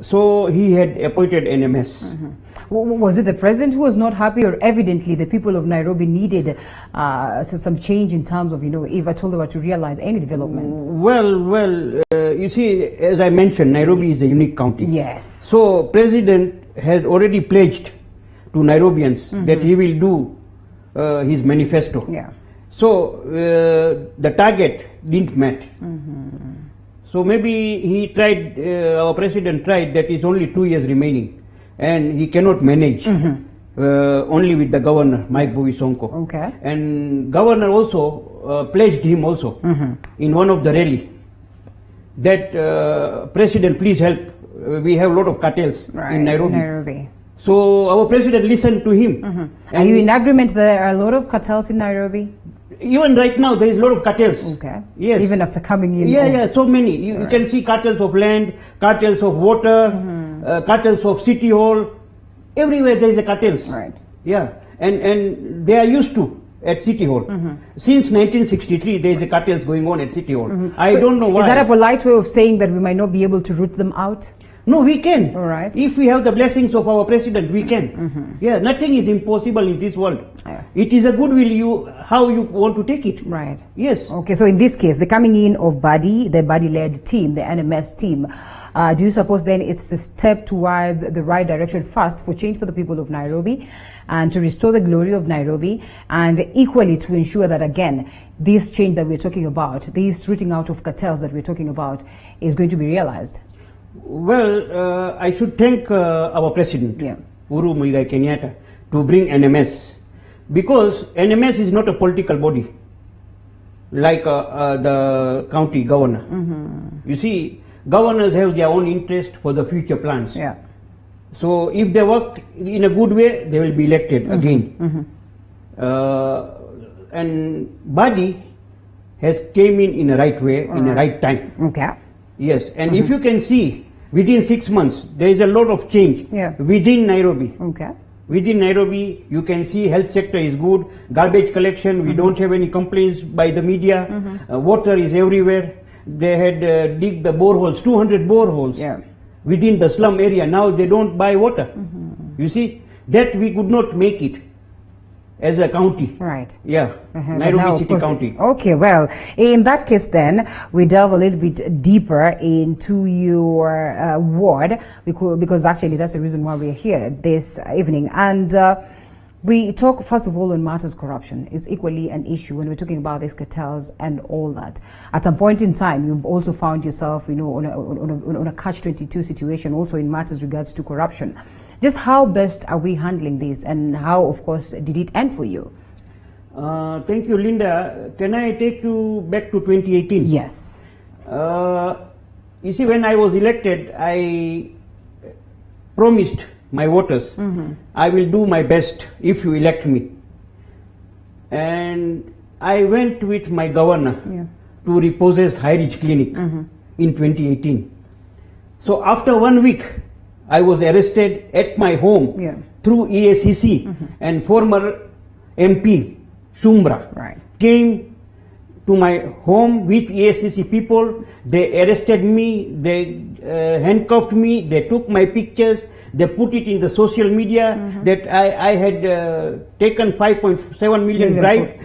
So he had appointed NMS. Was it the president who was not happy, or evidently the people of Nairobi needed some change in terms of, if at all they were to realize any developments? Well, you see, as I mentioned, Nairobi is a unique county. Yes. So president has already pledged to Nairobians that he will do his manifesto. Yeah. So the target didn't met. So maybe he tried, our president tried that is only 2 years remaining, and he cannot manage only with the governor, Mike Sonko. Okay. And governor also pledged him also in one of the rally that president, please help. We have a lot of cartels in Nairobi. So our president listened to him. Are you in agreement that there are a lot of cartels in Nairobi? Even right now, there is a lot of cartels. Okay. Yes. Even after coming in. Yeah, so many. You can see cartels of land, cartels of water, cartels of city hall. Everywhere there is a cartels. Right. Yeah, and they are used to at city hall. Since 1963, there is a cartels going on at city hall. I don't know why. Is that a polite way of saying that we might not be able to root them out? No, we can. All right. If we have the blessings of our president, we can. Yeah, nothing is impossible in this world. Yeah. It is a goodwill, how you want to take it. Right. Yes. Okay, so in this case, the coming in of Badi, the Badi-led team, the NMS team, do you suppose then it's the step towards the right direction, first for change for the people of Nairobi and to restore the glory of Nairobi, and equally to ensure that, again, this change that we're talking about, this rooting out of cartels that we're talking about, is going to be realized? Well, I should thank our president, Uhuru Muigai Kenyatta, to bring NMS, because NMS is not a political body like the county governor. You see, governors have their own interest for the future plans. Yeah. So if they work in a good way, they will be elected again. And Badi has came in a right way, in a right time. Okay. Yes, and if you can see, within 6 months, there is a lot of change within Nairobi. Okay. Within Nairobi, you can see health sector is good, garbage collection, we don't have any complaints by the media, water is everywhere. They had dig the boreholes, 200 boreholes within the slum area. Now they don't buy water. You see, that we could not make it as a county. Right. Yeah, Nairobi City County. Okay, well, in that case then, we delve a little bit deeper into your ward, because actually that's the reason why we're here this evening. And we talk, first of all, on matters corruption. It's equally an issue when we're talking about these cartels and all that. At some point in time, you've also found yourself, on a catch-22 situation, also in matters regards to corruption. Just how best are we handling this, and how, of course, did it end for you? Thank you, Linda. Can I take you back to 2018? Yes. You see, when I was elected, I promised my voters, I will do my best if you elect me. And I went with my governor to repossess High Ridge Clinic in 2018. So after 1 week, I was arrested at my home through EACC, and former MP Shumbra came to my home with EACC people. They arrested me, they handcuffed me, they took my pictures, they put it in the social media that I had taken 5.7 million bribe.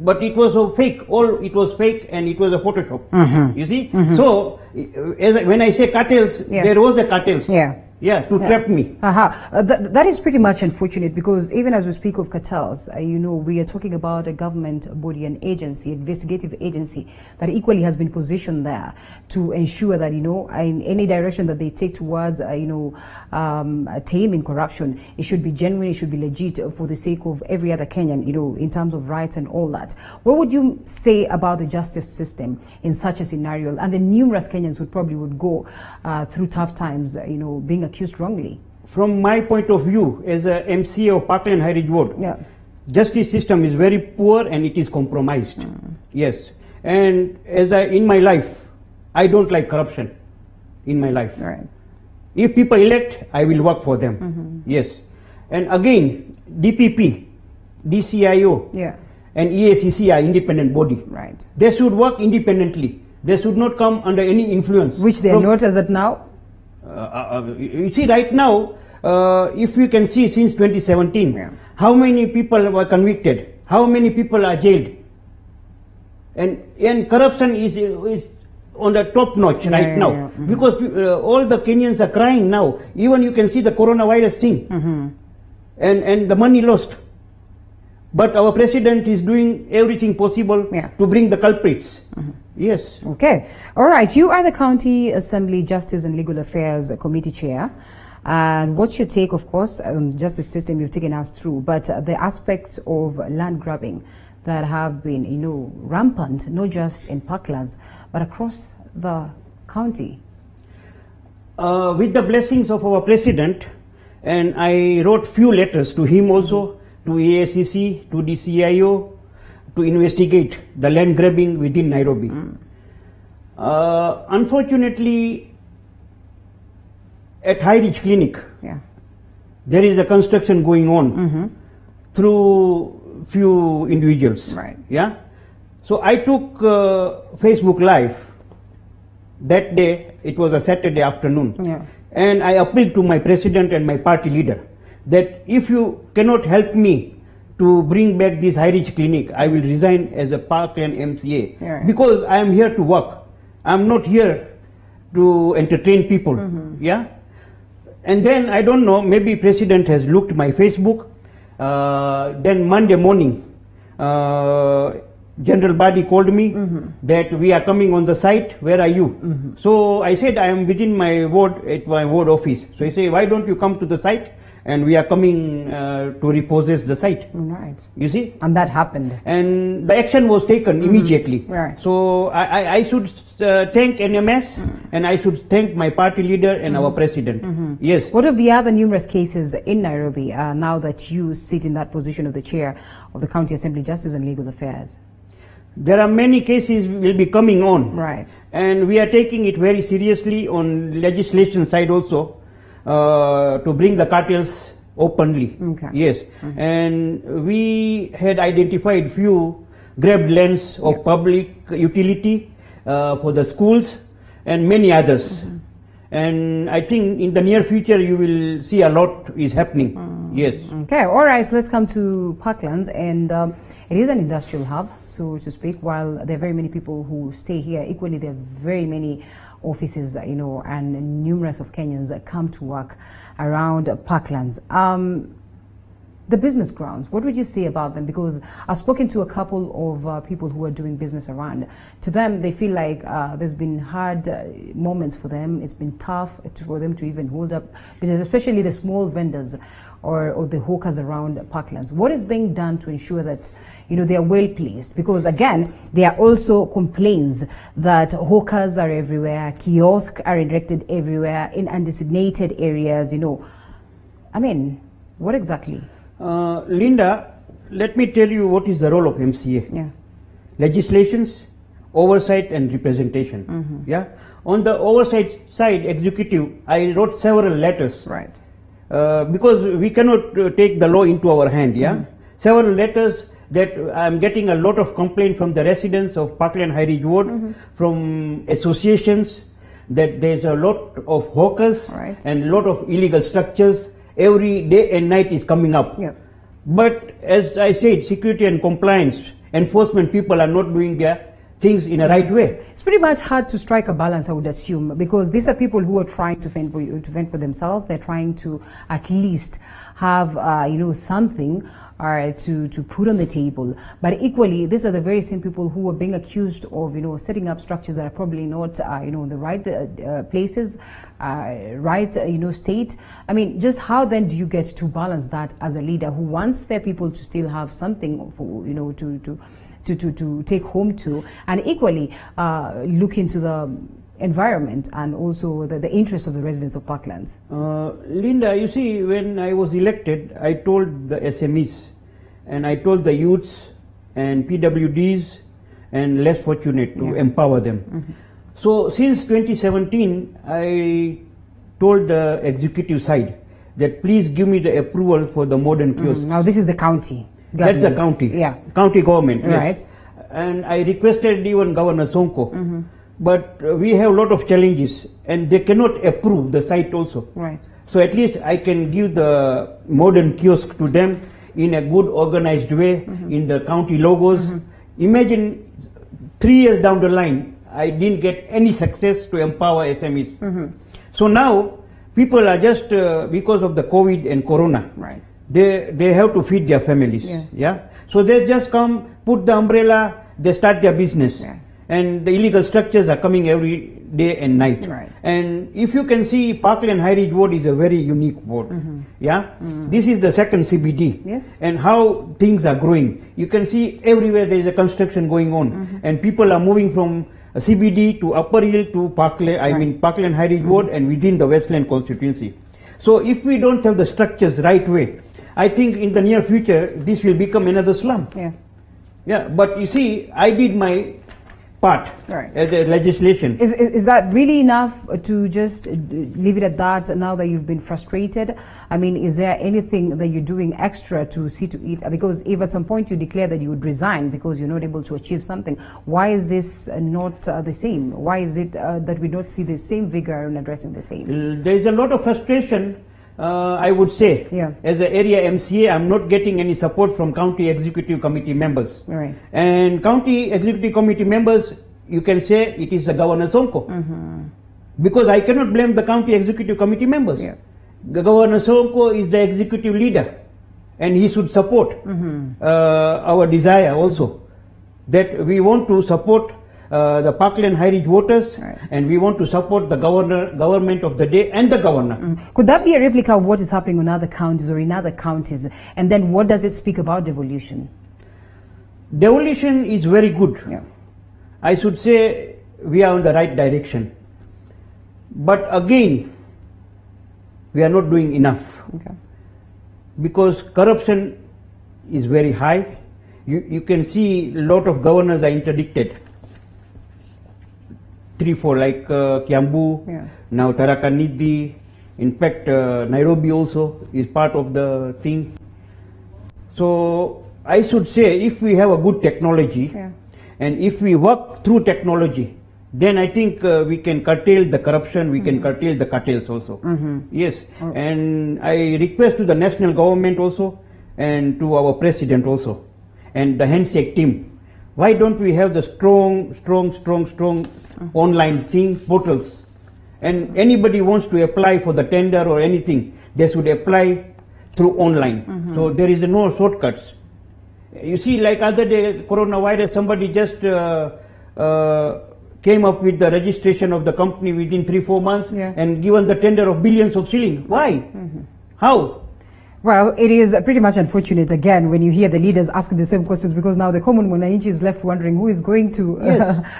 But it was a fake, it was fake, and it was a Photoshop. You see? So, when I say cartels, there was a cartels. To trap me. That is pretty much unfortunate, because even as we speak of cartels, we are talking about a government body, an agency, investigative agency that equally has been positioned there to ensure that, in any direction that they take towards, taming corruption, it should be genuine, it should be legit for the sake of every other Kenyan, in terms of rights and all that. What would you say about the justice system in such a scenario, and the numerous Kenyans who probably would go through tough times, being accused wrongly? From my point of view, as a MCA of Parklands High Ridge Ward, justice system is very poor and it is compromised. Yes, and in my life, I don't like corruption in my life. If people elect, I will work for them. Yes, and again, DPP, DCIO, and EACC are independent body. They should work independently. They should not come under any influence. Which they are not as at now? You see, right now, if you can see since 2017, how many people were convicted, how many people are jailed, and corruption is on the top notch right now, because all the Kenyans are crying now. Even you can see the coronavirus thing, and the money lost. But our president is doing everything possible to bring the culprits. Yes. Okay. All right. You are the County Assembly Justice and Legal Affairs Committee Chair. And what's your take, of course, justice system you've taken us through, but the aspects of land grabbing that have been, rampant, not just in Parklands, but across the county? With the blessings of our president, and I wrote few letters to him also, to AACC, to the CIO, to investigate the land grabbing within Nairobi. Unfortunately, at High Ridge Clinic, there is a construction going on through few individuals. Right. Yeah. So I took Facebook Live that day. It was a Saturday afternoon, and I appealed to my president and my party leader that if you cannot help me to bring back this High Ridge Clinic, I will resign as a Parkland MCA, because I am here to work. I am not here to entertain people. Yeah. And then I don't know, maybe president has looked my Facebook. Then Monday morning, General Badi called me that we are coming on the site. Where are you? So I said I am within my ward, at my ward office. So he said, why don't you come to the site? And we are coming to repossess the site. Right. You see? And that happened. And the action was taken immediately. Right. So I should thank NMS, and I should thank my party leader and our president. Yes. What of the other numerous cases in Nairobi now that you sit in that position of the chair of the County Assembly Justice and Legal Affairs? There are many cases will be coming on. Right. And we are taking it very seriously on legislation side also, to bring the cartels openly. Okay. Yes. And we had identified few grabbed lands of public utility for the schools and many others. And I think in the near future you will see a lot is happening. Yes. Okay, all right, so let's come to Parklands, and it is an industrial hub, so to speak. While there are very many people who stay here, equally there are very many offices, and numerous of Kenyans that come to work around Parklands. The business grounds, what would you say about them? Because I've spoken to a couple of people who are doing business around. To them, they feel like there's been hard moments for them. It's been tough for them to even hold up, because especially the small vendors or the hawkers around Parklands. What is being done to ensure that they are well placed? Because again, there are also complaints that hawkers are everywhere, kiosks are erected everywhere in undesignated areas. I mean, what exactly? Linda, let me tell you what is the role of MCA. Yeah. Legislations, oversight and representation. Yeah. On the oversight side, executive, I wrote several letters. Right. Because we cannot take the law into our hand. Yeah. Several letters that I'm getting a lot of complaint from the residents of Parkland High Ridge Ward, from associations, that there's a lot of hawkers and a lot of illegal structures. Every day and night is coming up. Yeah. But as I said, security and compliance enforcement people are not doing their things in a right way. It's pretty much hard to strike a balance, I would assume, because these are people who are trying to fend for themselves. They're trying to at least have something to put on the table. But equally, these are the very same people who are being accused of setting up structures that are probably not in the right places, right state. I mean, just how then do you get to balance that as a leader who wants their people to still have something for to take home to, and equally look into the environment and also the interests of the residents of Parklands? Linda, you see, when I was elected, I told the SMEs and I told the youths and PWDs and less fortunate to empower them. So since 2017, I told the executive side that please give me the approval for the modern kiosks. Now this is the county government. That's the county, county government. Right. Yes. And I requested even Governor Sonko but we have a lot of challenges, and they cannot approve the site also. Right. So at least I can give the modern kiosk to them in a good organized way, in the county logos. Imagine 3 years down the line, I didn't get any success to empower SMEs. So now people are just because of the COVID and Corona, Right. they have to feed their families. Yeah. So they just come, put the umbrella, they start their business. Yeah. And the illegal structures are coming every day and night. Right. And if you can see, Parkland High Ridge Ward is a very unique ward. Yeah. This is the second CBD. Yes. And how things are growing. You can see everywhere there is a construction going on, and people are moving from CBD to Upper Hill to Parkland. I mean Parkland High Ridge Ward and within the Westland constituency. So if we don't have the structures right way, I think in the near future this will become another slum. Yeah. Yeah. But you see, I did my part Right. as a legislation. Is that really enough to just leave it at that now that you've been frustrated? I mean, is there anything that you're doing extra to see to it? Because if at some point you declare that you would resign because you're not able to achieve something, why is this not the same? Why is it that we don't see the same vigor in addressing the same? There is a lot of frustration, I would say. Yeah. As an area MCA, I'm not getting any support from county executive committee members. Right. And county executive committee members, you can say it is the Governor Sonko. Because I cannot blame the county executive committee members. Yeah. The Governor Sonko is the executive leader, and he should support our desire also, that we want to support the Parkland High Ridge voters, Right. and we want to support the government of the day and the governor. Could that be a replica of what is happening in other counties or in other counties? And then what does it speak about devolution? Devolution is very good. Yeah. I should say we are on the right direction. But again, we are not doing enough. Okay. Because corruption is very high. You can see a lot of governors are interdicted. 3-4 like Kiambu, Yeah. now Tarakanidhi. In fact, Nairobi also is part of the thing. So I should say, if we have a good technology, Yeah. and if we work through technology, then I think we can curtail the corruption, we can curtail the cartels also. Yes, and I request to the national government also, and to our president also, and the handshake team, why don't we have the strong online thing, portals, and anybody wants to apply for the tender or anything, they should apply through online. So there is no shortcuts. You see, like other day, coronavirus, somebody just came up with the registration of the company within 3-4 months, Yeah. and given the tender of billions of shillings. Why? How? Well, it is pretty much unfortunate again when you hear the leaders asking the same questions, because now the common Mwananchi is left wondering who is going to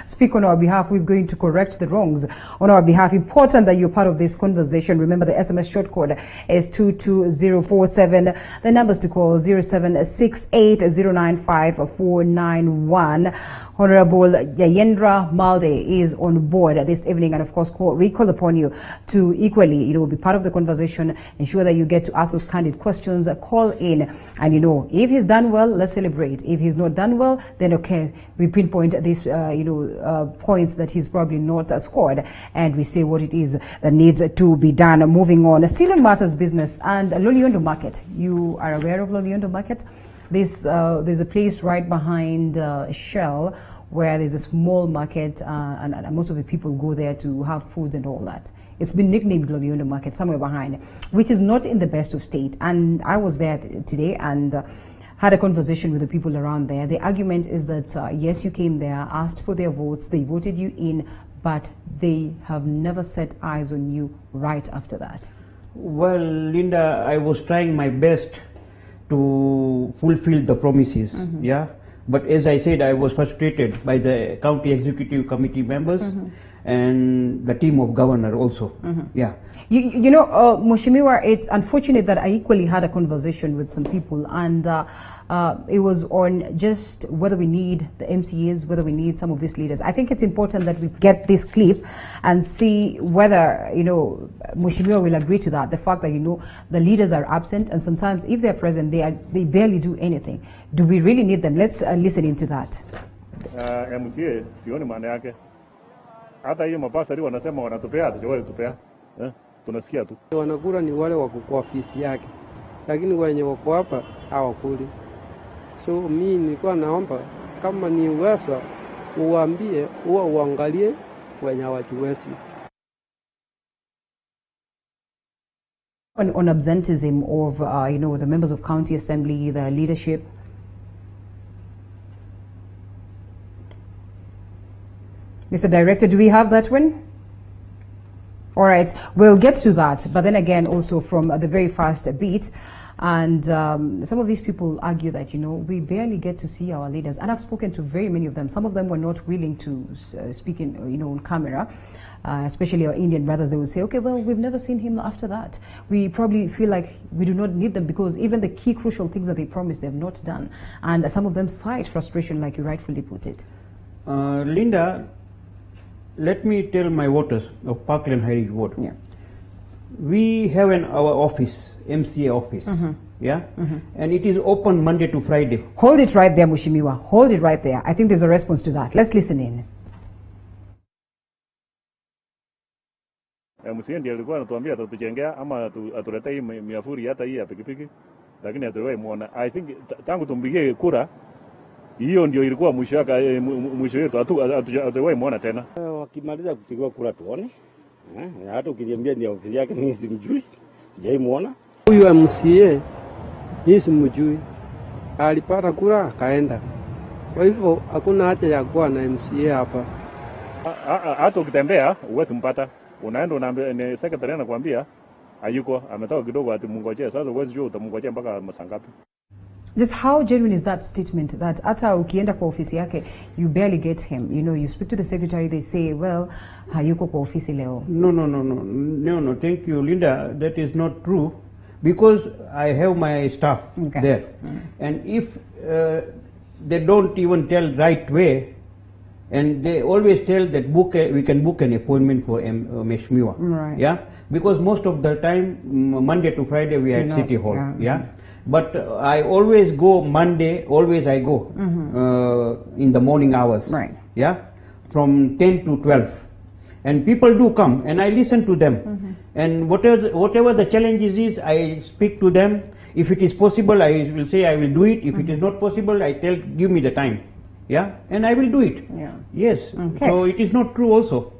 speak on our behalf, who is going to correct the wrongs on our behalf. Important that you're part of this conversation. Remember, the SMS short code is 22047. The numbers to call 0768095491. Honorable Yayendra Malde is on board this evening, and of course we call upon you to equally, be part of the conversation, ensure that you get to ask those candid questions, call in, and if he's done well, let's celebrate. If he's not done well, then okay, we pinpoint these points that he's probably not scored, and we say what it is that needs to be done. Moving on, still on matters business and Loliondo Market. You are aware of Loliondo Market? There's a place right behind Shell where there's a small market, and most of the people go there to have food and all that. It's been nicknamed Loliondo Market, somewhere behind, which is not in the best of state. And I was there today and had a conversation with the people around there. The argument is that, yes, you came there, asked for their votes, they voted you in, but they have never set eyes on you right after that. Well, Linda, I was trying my best to fulfill the promises, yeah. But as I said, I was frustrated by the county executive committee members and the team of governor also, yeah. Mheshimiwa, it's unfortunate that I equally had a conversation with some people, and it was on just whether we need the MCAs, whether we need some of these leaders. I think it's important that we get this clip and see whether, Mheshimiwa will agree to that. The fact that, the leaders are absent, and sometimes if they're present, they barely do anything. Do we really need them? Let's listen into that. MCA sioni maana yake hata hiyo mapasari wanasema wanatupea, hatujawahi kutupea. Tunasikia tu. Wanakula ni wale wako kwa ofisi yake, lakini wenye wako hapa hawakuli. So mimi nilikuwa naomba kama ni uwezo uwaambie, uangalie wenye hawajiwezi. On absenteeism of the members of county assembly, the leadership. Mr. Director, do we have that one? All right, we'll get to that, but then again, also from the very first beat, and some of these people argue that, we barely get to see our leaders, and I've spoken to very many of them. Some of them were not willing to speak in, on camera, especially our Indian brothers. They would say, okay, well, we've never seen him after that. We probably feel like we do not need them because even the key crucial things that they promised, they've not done. And some of them cite frustration, like you rightfully put it. Linda, let me tell my voters of Parkland Heritage Ward. Yeah. We have our office, MCA office, and it is open Monday to Friday. Hold it right there, Mushimiwa. Hold it right there. I think there's a response to that. Let's listen in. MCA ndiye alikuwa anatuambia atatujengea ama atuletee miafuri hata hii ya pikipiki, lakini hatuwahi muona. I think tangu tumpigie kura hiyo ndio ilikuwa mwisho yetu, hatuwahi muona tena. Wakimaliza kupigwa kura tuone. Hata ukiniambia ni ofisi yake mimi simjui. Sijai muona. Huyu MCA mimi simjui. Alipata kura akaenda. Kwa hivyo hakuna haja ya kuwa na MCA hapa. Hata ukitembea uwezi mpata. Unaenda unaambia ni secretary anakuambia hayuko, ametoka kidogo ati mngojee. Sasa uwezi jua utamngojea mpaka masaa ngapi. Just how genuine is that statement that hata ukienda kwa ofisi yake you barely get him? You speak to the secretary, they say, well, hayuko kwa ofisi leo. No, thank you, Linda. That is not true because I have my staff there. And if they don't even tell right way, and they always tell that we can book an appointment for Meshmiwa. Right. Yeah, because most of the time Monday to Friday we are at City Hall. Yeah. But I always go Monday, I go in the morning hours. Right. Yeah, from 10 to 12. And people do come and I listen to them. And whatever the challenges is, I speak to them. If it is possible, I will say I will do it. If it is not possible, I tell, give me the time. Yeah, and I will do it. Yeah. Yes. Okay. So it is not true also.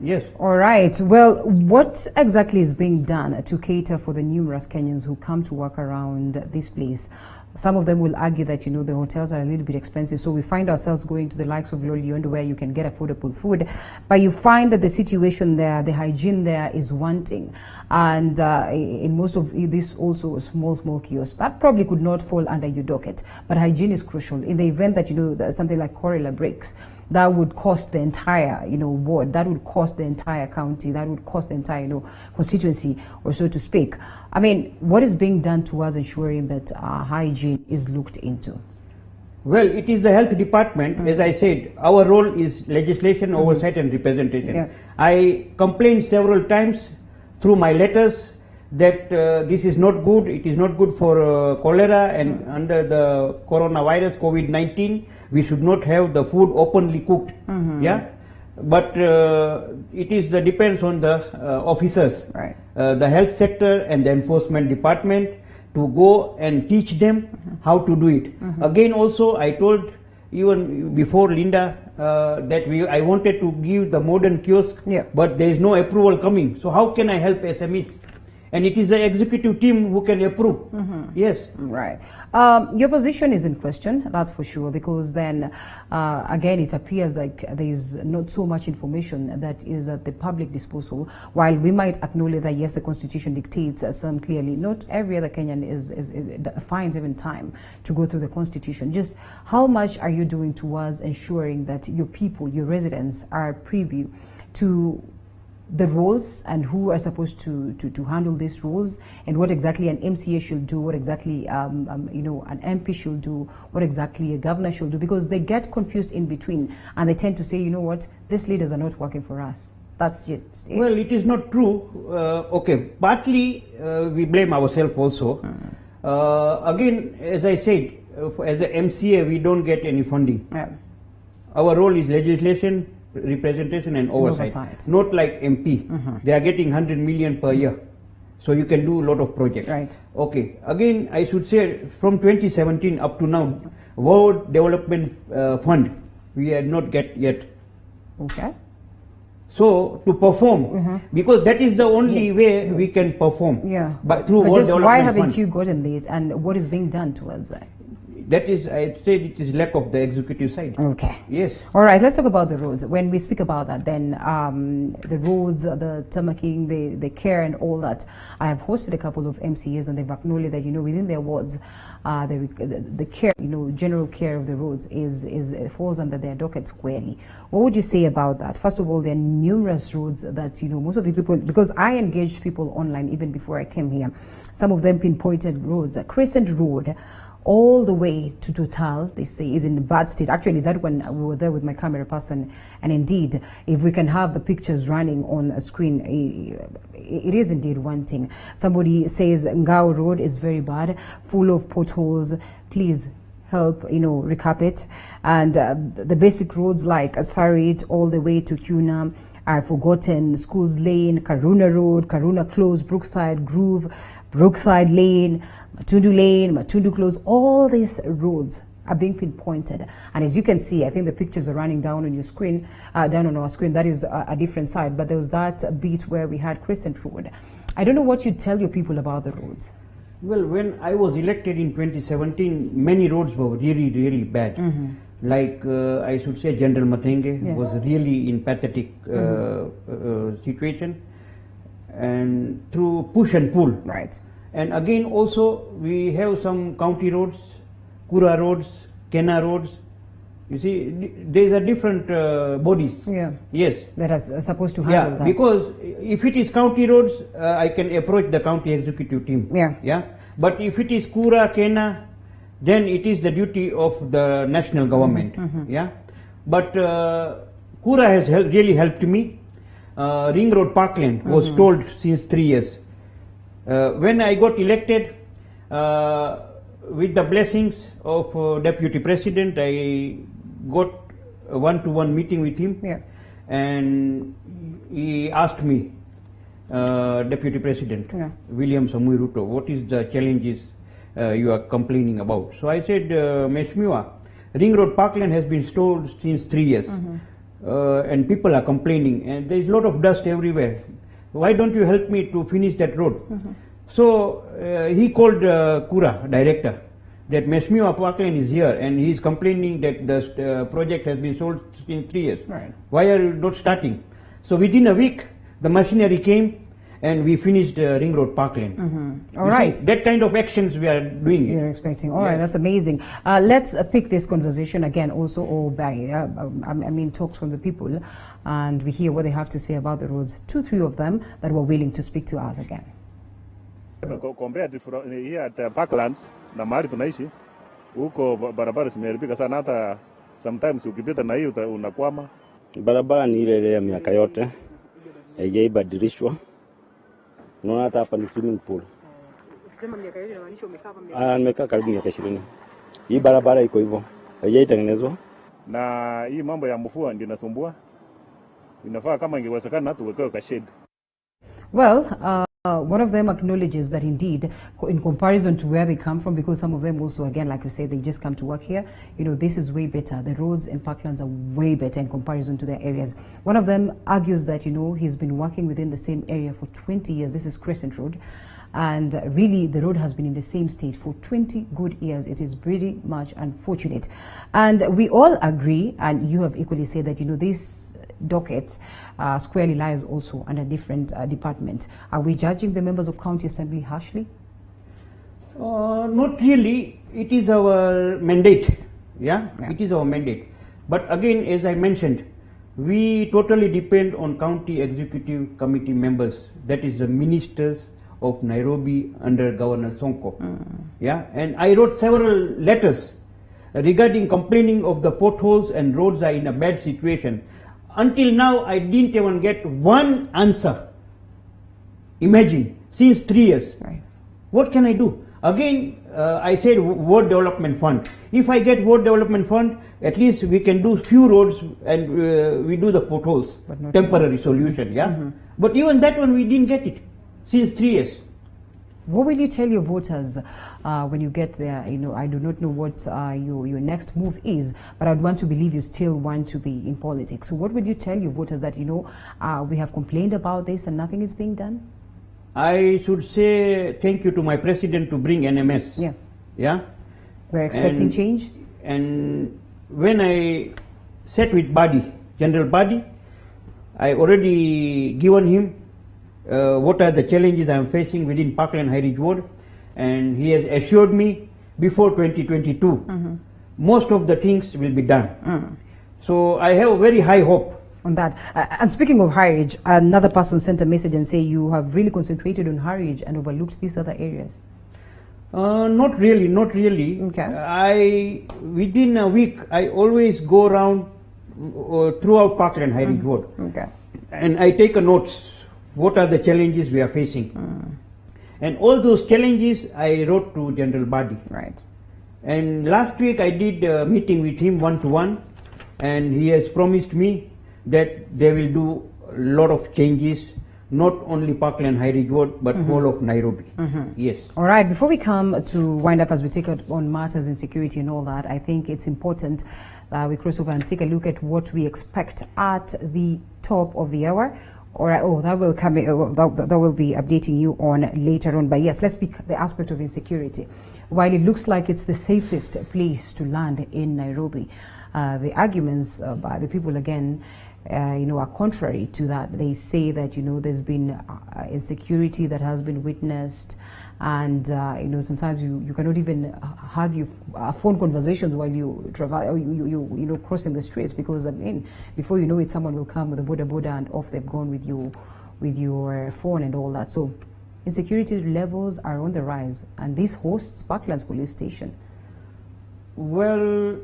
Yes. All right. Well, what exactly is being done to cater for the numerous Kenyans who come to work around this place? Some of them will argue that, the hotels are a little bit expensive, so we find ourselves going to the likes of Loliondo where you can get affordable food. But you find that the situation there, the hygiene there is wanting. And in most of this also small kiosks. That probably could not fall under your docket. But hygiene is crucial. In the event that, something like cholera breaks, that would cost the entire, ward, that would cost the entire county, that would cost the entire, constituency, or so to speak. I mean, what is being done towards ensuring that hygiene is looked into? Well, it is the health department. As I said, our role is legislation, oversight and representation. Yeah. I complained several times through my letters that this is not good, it is not good for cholera, and under the coronavirus, COVID-19, we should not have the food openly cooked. Yeah, but it is depends on the officers, Right. The health sector and the enforcement department to go and teach them how to do it. Again, also I told even before Linda that I wanted to give the modern kiosk, but there is no approval coming. So how can I help SMEs? And it is the executive team who can approve. Yes. Right. Your position is in question, that's for sure, because then, again, it appears like there is not so much information that is at the public disposal. While we might acknowledge that, yes, the Constitution dictates some clearly, not every other Kenyan finds even time to go through the Constitution. Just how much are you doing towards ensuring that your people, your residents, are privy to the roles and who are supposed to handle these roles, and what exactly an MCA should do, what exactly an MP should do, what exactly a governor should do, because they get confused in between and they tend to say, these leaders are not working for us. That's it. Well, it is not true. Okay, partly we blame ourselves also. Again, as I said, as a MCA, we don't get any funding. Yeah. Our role is legislation, representation and oversight. Oversight. Not like MP. They are getting 100 million per year. So you can do a lot of projects. Right. Okay. Again, I should say from 2017 up to now, World Development Fund, we had not get yet. Okay. So to perform, because that is the only way we can perform. Yeah. But through But World just Development why haven't Fund. you gotten these, and what is being done towards that? That is, I said, it is lack of the executive side. Okay. Yes. All right, let's talk about the roads. When we speak about that, then the roads, the tarmacking, the care and all that. I have hosted a couple of MCAs and they've acknowledged that, within their wards, the care, general care of the roads falls under their docket squarely. What would you say about that? First of all, there are numerous roads that, most of the people, because I engaged people online even before I came here, some of them pinpointed roads, Crescent Road, all the way to Total, they say, is in bad state. Actually, that one, we were there with my camera person, and indeed, if we can have the pictures running on a screen, it is indeed one thing. Somebody says Ngao Road is very bad, full of potholes. Please help, recap it. And the basic roads like Sarit all the way to Kuna are forgotten. Schools Lane, Karuna Road, Karuna Close, Brookside Groove, Brookside Lane, Matundu Close, all these roads are being pinpointed. And as you can see, I think the pictures are running down on your screen, down on our screen. That is a different side, but there was that beat where we had Crescent Road. I don't know what you tell your people about the roads. Well, when I was elected in 2017, many roads were really, really bad. Like, I should say, General Mathenge was really in pathetic situation. And through push and pull. Right. And again, also, we have some county roads, Kura roads, Kena roads. You see, these are different bodies. Yeah. Yes. That is supposed to handle that. Because if it is county roads, I can approach the county executive team. Yeah. Yeah. But if it is Kura, Kena, then it is the duty of the national government. Yeah. But Kura has really helped me. Ring Road Parkland was told since 3 years. When I got elected, with the blessings of Deputy President, I got a one-to-one meeting with him. Yeah. And he asked me, Deputy President, William Samui Ruto, what is the challenges you are complaining about? So I said, Meshmiwa, Ring Road Parkland has been stored since 3 years. And people are complaining, and there is a lot of dust everywhere. Why don't you help me to finish that road? So he called Kura director that Meshmiwa Parkland is here, and he is complaining that the project has been sold in 3 years. Right. Why are you not starting? So within a week, the machinery came, and we finished Ring Road Parkland. All right. That kind of actions we are doing. You're expecting. All right, that's amazing. Let's pick this conversation again also all by, talks from the people, and we hear what they have to say about the roads. 2-3 of them that were willing to speak to us again. Compared here at Parklands na mahali tunaishi huko, barabara zimeharibika sana, hata sometimes ukipita na hiyo unakwama. Barabara ni ile ya miaka yote, haijaibadilishwa. Unaona hata hapa ni swimming pool. Ukisema miaka yote inamaanisha umekaa hapa nimekaa karibu miaka 20. Hii barabara iko hivyo, haijaitengenezwa. Na hii mambo ya mvua ndio inasumbua. Inafaa kama ingewezekana hata uwekewe ka shade. Well, one of them acknowledges that indeed, in comparison to where they come from, because some of them also, again, like you say, they just come to work here, this is way better. The roads in Parklands are way better in comparison to their areas. One of them argues that, he's been working within the same area for 20 years. This is Crescent Road. And really, the road has been in the same state for 20 good years. It is pretty much unfortunate. And we all agree, and you have equally said that, this docket squarely lies also under different department. Are we judging the members of county assembly harshly? Not really. It is our mandate. Yeah, it is our mandate. But again, as I mentioned, we totally depend on county executive committee members. That is the ministers of Nairobi under Governor Sonko. Yeah, and I wrote several letters regarding complaining of the potholes and roads are in a bad situation. Until now, I didn't even get one answer. Imagine, since 3 years. Right. What can I do? Again, I said ward development fund. If I get ward development fund, at least we can do few roads and we do the potholes, But not temporary solution, yeah. But even that one we didn't get it since 3 years. What will you tell your voters when you get there? You know, I do not know what your next move is, but I'd want to believe you still want to be in politics. So what would you tell your voters that, you know, we have complained about this and nothing is being done? I should say thank you to my president to bring NMS. Yeah. Yeah. We're expecting change? And when I sat with Badi, General Badi, I already given him what are the challenges I am facing within Parkland High Ridge Ward, and he has assured me before 2022 most of the things will be done. So I have a very high hope On that. And speaking of Harwich, another person sent a message and say you have really concentrated on Harwich and overlooked these other areas. Not really, not really. Okay. Within a week, I always go around throughout Parkland High Ridge Ward. Okay. And I take a notes, what are the challenges we are facing. And all those challenges I wrote to General Badi. Right. And last week I did a meeting with him one-to-one, and he has promised me that they will do a lot of changes, not only Parkland High Ridge Ward, but whole of Nairobi. Yes. All right, before we come to wind up as we take on matters in security and all that, I think it's important we cross over and take a look at what we expect at the top of the hour. All right, that will come. That will be updating you on later on. But yes, let's pick the aspect of insecurity. While it looks like it's the safest place to land in Nairobi, the arguments by the people again, are contrary to that. They say that there's been insecurity that has been witnessed, and sometimes you cannot even have your phone conversations while you travel, you crossing the streets, because before you know it, someone will come with a boda and off they've gone with your phone and all that. So insecurity levels are on the rise, and this hosts Parklands police station. Well,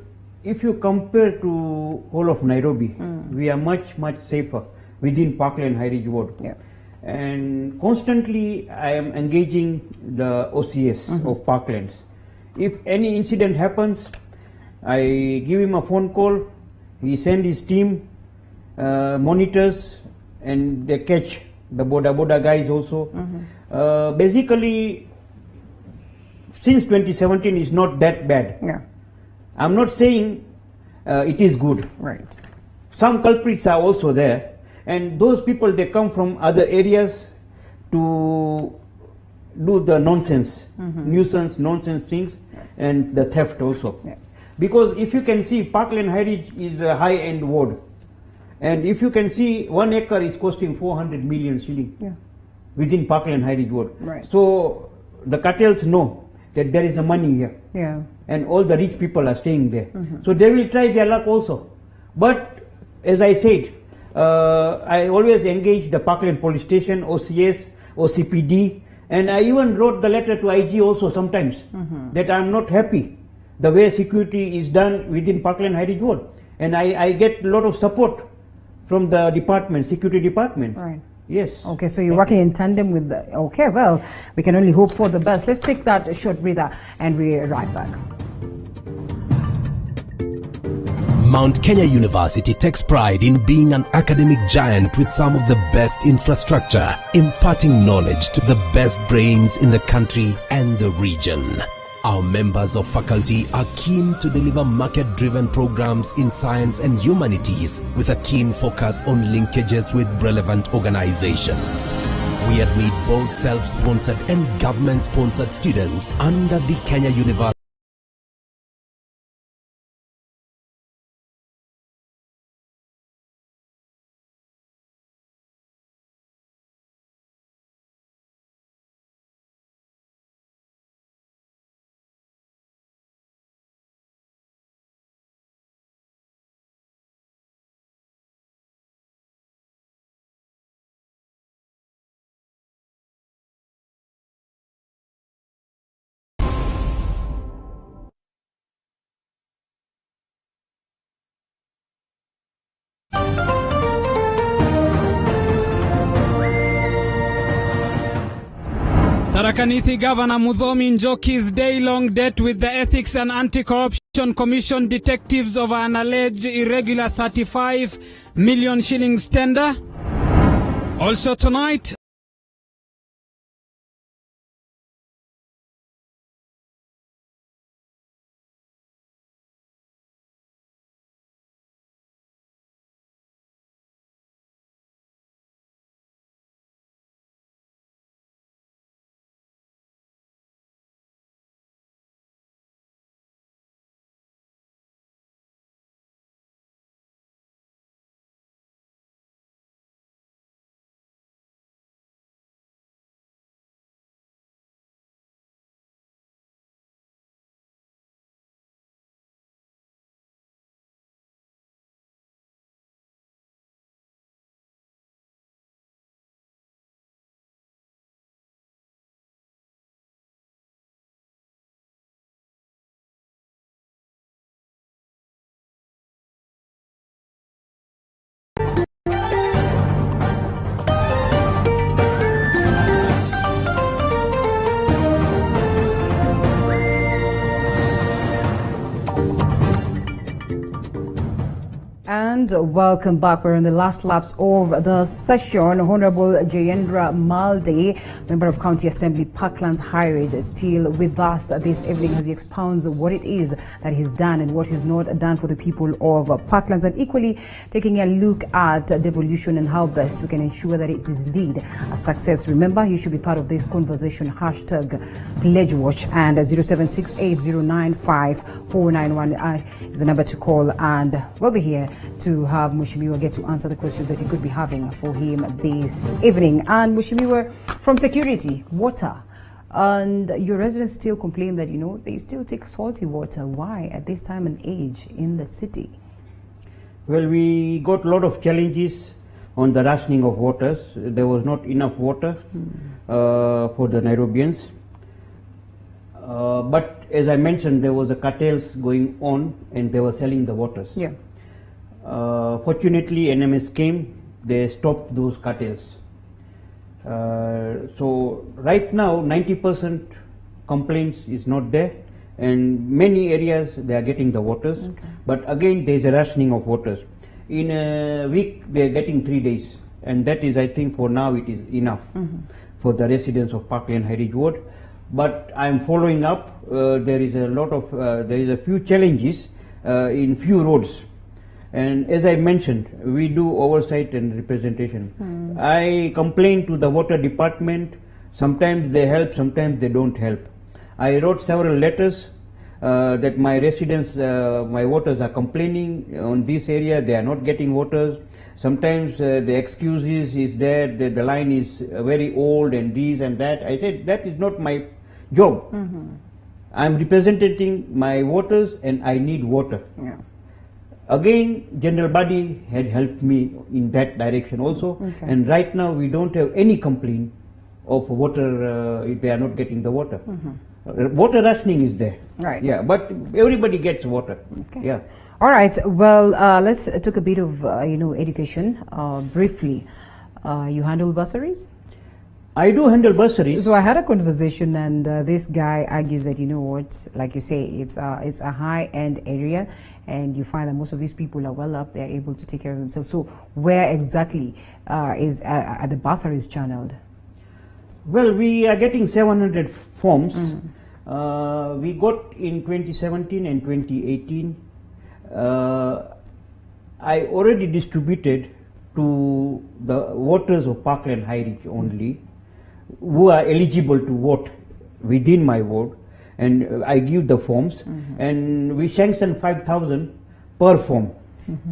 if you compare to whole of Nairobi, we are much, much safer within Parkland High Ridge Ward. Yeah. And constantly I am engaging the OCS of Parklands. If any incident happens, I give him a phone call, he sends his team, monitors, and they catch the boda guys also. Basically, since 2017 is not that bad. Yeah. I'm not saying it is good. Right. Some culprits are also there, and those people, they come from other areas to do the nonsense, nuisance, nonsense things, and the theft also. Yeah. Because if you can see, Parkland High Ridge is a high-end ward, and if you can see, 1 acre is costing 400 million shilling. Yeah. Within Parkland High Ridge Ward. Right. So the cartels know that there is the money here. Yeah. And all the rich people are staying there. So they will try their luck also. But as I said, I always engage the Parkland police station, OCS, OCPD, and I even wrote the letter to IG also sometimes that I'm not happy the way security is done within Parkland High Ridge Ward. And I get a lot of support from the department, security department. Right. Yes. Okay, so you're working in tandem with the... Okay, well, we can only hope for the best. Let's take that short breather and we're right back. Mount Kenya University takes pride in being an academic giant with some of the best infrastructure, imparting knowledge to the best brains in the country and the region. Our members of faculty are keen to deliver market-driven programs in science and humanities with a keen focus on linkages with relevant organizations. We admit both self-sponsored and government-sponsored students under the Kenya University Tharaka Nithi Governor Muthomi Njoki's day-long date with the Ethics and Anti-Corruption Commission detectives over an alleged irregular 35 million shillings tender. Also tonight, And welcome back. We're in the last laps of the session. Honorable Jayendra Malde, member of County Assembly, Parklands High Ridge, is still with us this evening as he expounds what it is that he's done and what he's not done for the people of Parklands, and equally taking a look at devolution and how best we can ensure that it is indeed a success. Remember, you should be part of this conversation. Hashtag PledgeWatch and 0768095491 is the number to call, and we'll be here to have Mheshimiwa get to answer the questions that you could be having for him this evening. And Mheshimiwa, from security, water, and your residents still complain that, you know, they still take salty water. Why at this time and age in the city? Well, we got a lot of challenges on the rationing of waters. There was not enough water for the Nairobians. But as I mentioned, there was a cartels going on and they were selling the waters. Yeah. Fortunately, NMS came, they stopped those cartels. So right now, 90% complaints is not there, and many areas they are getting the waters. Okay. But again, there is a rationing of waters. In a week, they are getting 3 days, and that is, I think, for now, it is enough for the residents of Parkland High Ridge Ward. But I am following up. There is a lot of there is a few challenges in few roads. And as I mentioned, we do oversight and representation. I complain to the water department. Sometimes they help, sometimes they don't help. I wrote several letters that my residents, my voters are complaining on this area, they are not getting waters. Sometimes the excuses is there that the line is very old and this and that. I said that is not my job. I am representing my voters and I need water. Yeah. Again, general body had helped me in that direction also. Okay. And right now we don't have any complaint of water if they are not getting the water. Water rationing is there. Right. Yeah, but everybody gets water. Okay. Yeah. All right. Well, let's talk a bit of education briefly. You handle bursaries? I do handle bursaries. So I had a conversation, and this guy argues that, you know what, like you say, it's a high-end area, and you find that most of these people are well up, they're able to take care of themselves. So where exactly is the bursaries channeled? Well, we are getting 700 forms. We got in 2017 and 2018. I already distributed to the voters of Parkland High Ridge only, who are eligible to vote within my ward, and I give the forms, and we sanction 5,000 per form.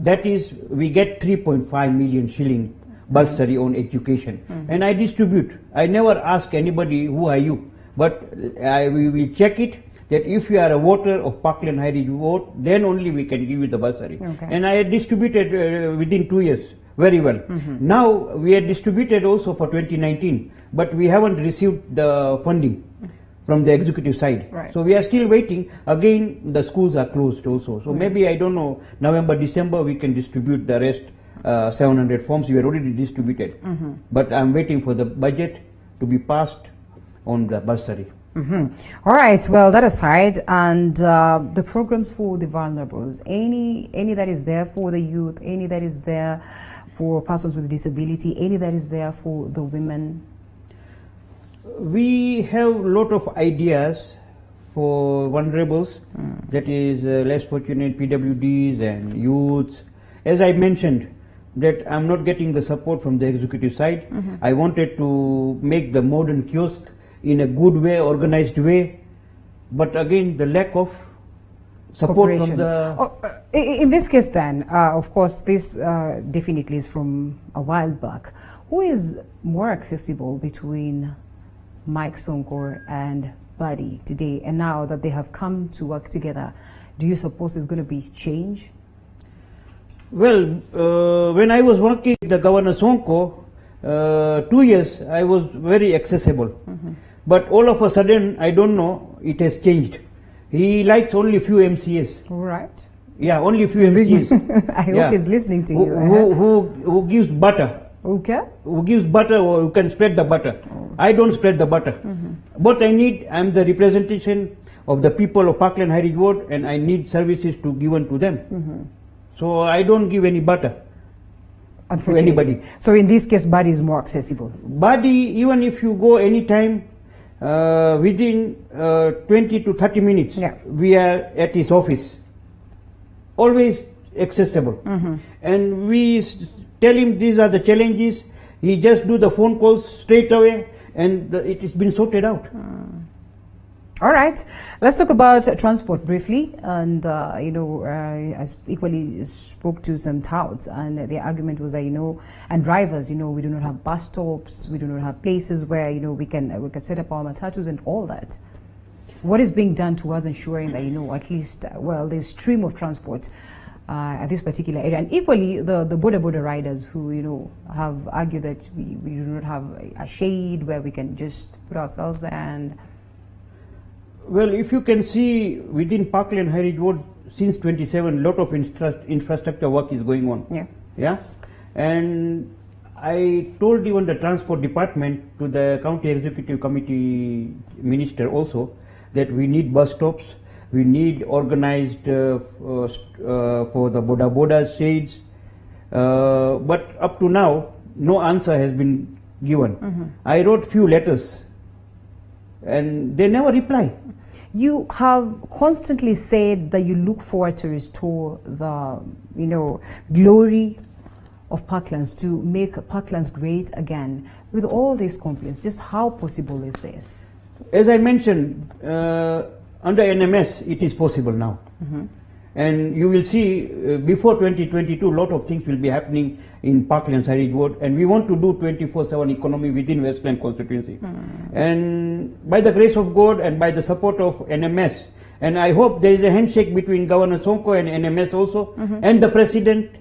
That is, we get 3.5 million shilling bursary on education, and I distribute. I never ask anybody who are you, but we will check it that if you are a voter of Parkland High Ridge vote, then only we can give you the bursary. Okay. And I distributed within 2 years very well. Now we had distributed also for 2019, but we haven't received the funding from the executive side. Right. So we are still waiting. Again, the schools are closed also. So maybe, I don't know, November, December we can distribute the rest 700 forms. We are already distributed. But I'm waiting for the budget to be passed on the bursary. All right. Well, that aside, and the programs for the vulnerables, any that is there for the youth, any that is there for persons with disability, any that is there for the women. We have a lot of ideas for vulnerables, that is less fortunate PWDs and youths. As I mentioned, that I'm not getting the support from the executive side. I wanted to make the modern kiosk in a good way, organized way, but again the lack of support from the... In this case then, of course this definitely is from a while back. Who is more accessible between Mike Sonko and Buddy today, and now that they have come to work together, do you suppose there's going to be change? Well, when I was working with the Governor Sonko, 2 years I was very accessible. But all of a sudden, I don't know, it has changed. He likes only few MCAs. Right. Yeah, only few MCAs. I hope he's listening to you. Who gives butter. Okay. Who gives butter or who can spread the butter. I don't spread the butter. What I need, I'm the representation of the people of Parkland High Ridge Ward, and I need services to given to them. So I don't give any butter to anybody. So in this case, Buddy is more accessible. Buddy, even if you go anytime, within 20 to 30 minutes, we are at his office. Always accessible. And we tell him these are the challenges. He just do the phone calls straight away, and it has been sorted out. All right, let's talk about transport briefly. And I equally spoke to some touts, and the argument was that and drivers, we do not have bus stops, we do not have places where we can set up our matatus and all that. What is being done towards ensuring that at least the stream of transport at this particular area, and equally the border riders who have argued that we do not have a shade where we can just put ourselves there. And well, if you can see within Parkland High Ridge Ward since 27, lot of infrastructure work is going on. Yeah. And I told even the transport department to the county executive committee minister also that we need bus stops, we need organized for the border shades. But up to now, no answer has been given. I wrote few letters, and they never reply. You have constantly said that you look forward to restore the, glory of Parklands, to make Parklands great again. With all these complaints, just how possible is this? As I mentioned, under NMS, it is possible now. And you will see before 2022, a lot of things will be happening in Parklands High Ridge Ward, and we want to do 24/7 economy within Westland constituency. And by the grace of God and by the support of NMS, and I hope there is a handshake between Governor Sonko and NMS also, and the President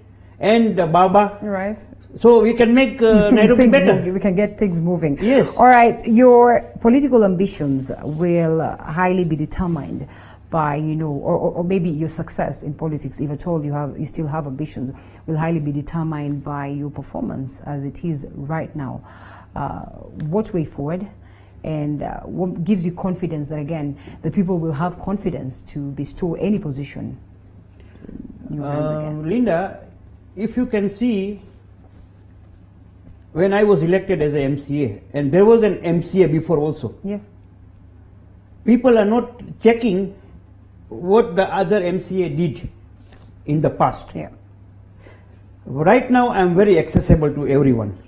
and the Baba. Right. So we can make Nairobi better. We can get things moving. Yes. All right. Your political ambitions will highly be determined by, or maybe your success in politics, if at all you still have ambitions, will highly be determined by your performance as it is right now. What way forward, and what gives you confidence that again the people will have confidence to bestow any position in your hands again? Linda, if you can see, when I was elected as a MCA, and there was an MCA before also, people are not checking what the other MCA did in the past. Right now I'm very accessible to everyone.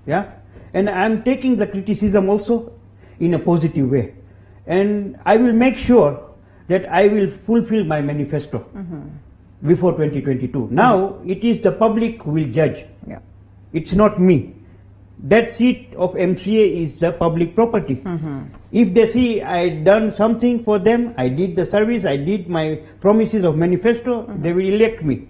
And I'm taking the criticism also in a positive way. And I will make sure that I will fulfill my manifesto before 2022. Now it is the public who will judge. It's not me. That seat of MCA is the public property. If they see I done something for them, I did the service, I did my promises of manifesto, they will elect me.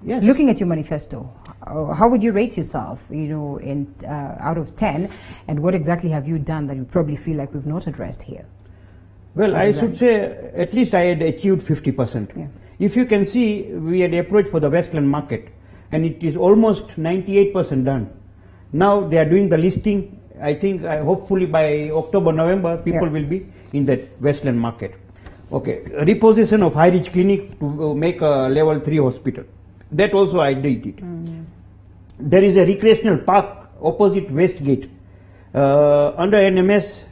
Yes. Looking at your manifesto, how would you rate yourself, in out of 10, and what exactly have you done that you probably feel like we've not addressed here? Well, I should say at least I had achieved 50%. If you can see, we had approached for the Westland market, and it is almost 98% done. Now they are doing the listing. I think hopefully by October, November, people will be in that Westland market. Okay, repossession of High Ridge Clinic to make a level 3 hospital. That also I did it. There is a recreational park opposite Westgate. Under NMS,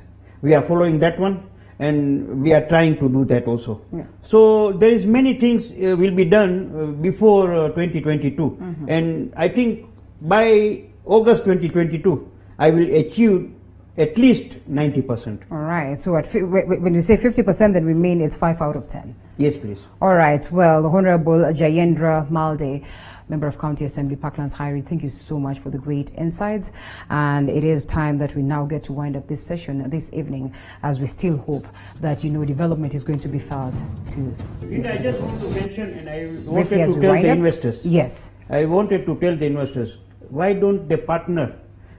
we are following that one, and we are trying to do that also. So there is many things will be done before 2022, and I think by August 2022, I will achieve at least 90%. All right. So when you say 50%, then we mean it's 5 out of 10. Yes, please. All right. Well, Honorable Jayendra Malde, Member of County Assembly, Parklands High, thank you so much for the great insights. And it is time that we now get to wind up this session this evening, as we still hope that, development is going to be felt too. I just want to mention, and I wanted to tell the investors. Yes. I wanted to tell the investors, why don't they partner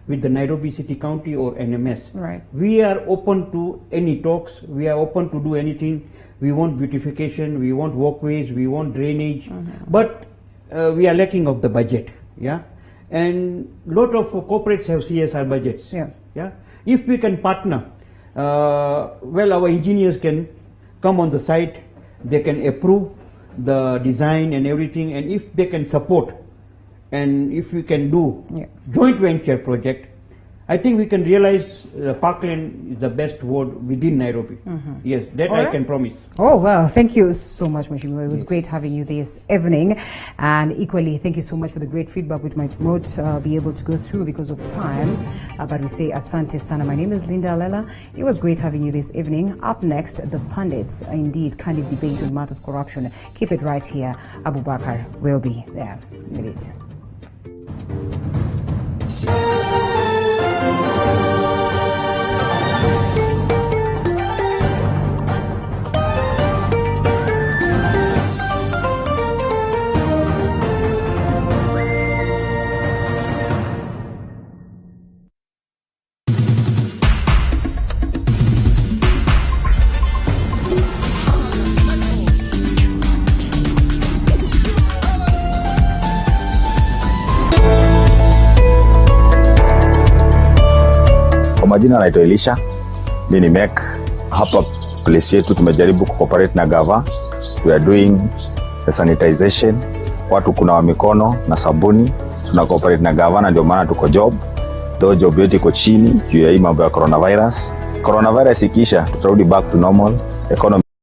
with the Nairobi City County or NMS? Right. We are open to any talks. We are open to do anything. We want beautification. We want walkways. We want drainage. But we are lacking of the budget. Yeah. And lot of corporates have CSR budgets. Yeah. Yeah. If we can partner, well, our engineers can come on the site. They can approve the design and everything. And if they can support, and if we can do joint venture project, I think we can realize Parkland is the best ward within Nairobi. Yes, that I can promise. Oh, well, thank you so much, Mheshimiwa. It was great having you this evening. And equally, thank you so much for the great feedback, which might not be able to go through because of time. But we say asante sana. My name is Linda Alela. It was great having you this evening. Up next, the pundits, indeed, candid debate on matters corruption. Keep it right here. Abu Bakar will be there in a bit. Majina anaitwa Elisha, mimi ni MEC. Hapa place yetu tumejaribu cooperate na gava. We are doing the sanitization. Watu kunawa mikono na sabuni. Tuna cooperate na gava, na ndio maana tuko job. Though job yetu iko chini juu ya hii mambo ya coronavirus. Coronavirus ikisha tutarudi back to normal economy.